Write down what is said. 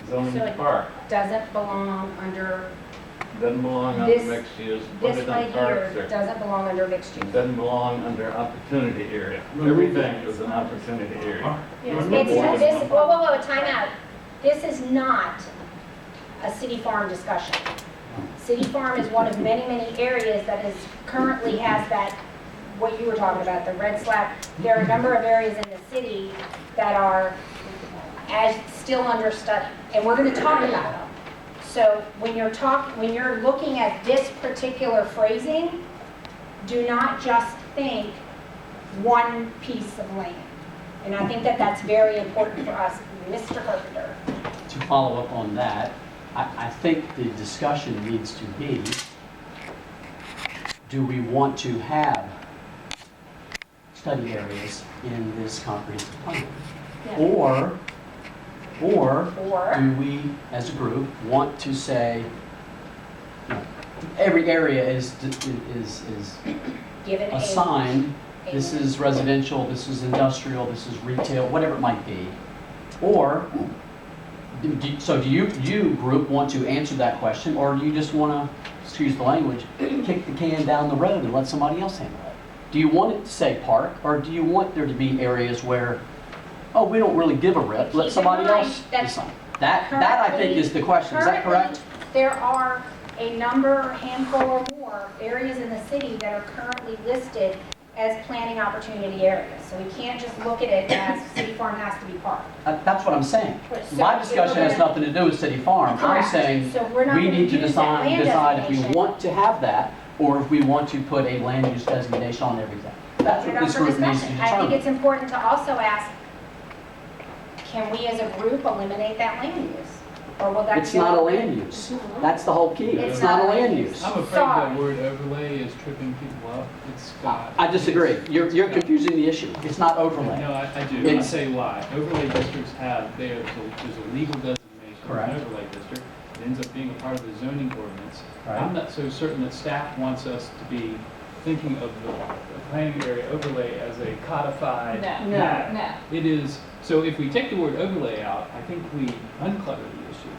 zoning So it park. doesn't belong under, Doesn't belong under This- mixed use. Put this it right on parks here or doesn't belong under mixed use. doesn't belong under opportunity area. Remove Everything it. is an opportunity area. It's, this, whoa, time out. This is not a city farm discussion. City farm is one of many, many areas that is, currently has that, what you were talking about, the red slab. There are a number of areas in the city that are still under study, and we're gonna talk about them. So when you're looking at this particular phrasing, do not just think one piece of land. And I think that that's very important for us. Mr. Carpenter. To follow up on that, I think the discussion needs to be, do we want to have study areas in this comprehensive plan? Or Or, do we, as a group, want to say, you know, every area is give it a. assigned, this is residential, this is industrial, this is retail, whatever it might be? Or, so do you group want to answer that question, or do you just want to, excuse the language, kick the can down the road and let somebody else handle it? Do you want it to say park, or do you want there to be areas where, oh, we don't really give a rip, let Keep somebody in mind else that decide? That I think is the question, is that correct? Currently, there are a number, handful or more areas in the city that are currently listed as planning opportunity areas. So we can't just look at it as city farm has to be parked. That's what I'm saying. So My if discussion we're has gonna- nothing to do with city farm. I'm Correct. saying So we're not we gonna need to use that land decide if we designation. want to have that, or if we want to put a land use designation on everything. That's Put it what up this for group needs to discussion. I think determine. it's important to also ask, can we as a group eliminate that land use? Or will that? It's not a land use. That's the whole key. It's It's not a not land land use. I'm afraid Sorry. that word overlay is tripping people up. It's got. I disagree. You're confusing the issue. It's not overlay. No, I do. I'll It's- say why. Overlay districts have, there's a legal designation of Correct. an overlay district. It ends up being a part of the zoning ordinance. Right. I'm not so certain that staff wants us to be thinking of the planning area overlay as a codified matter. It is, so if we take the word overlay out, I think we unclutter the issue.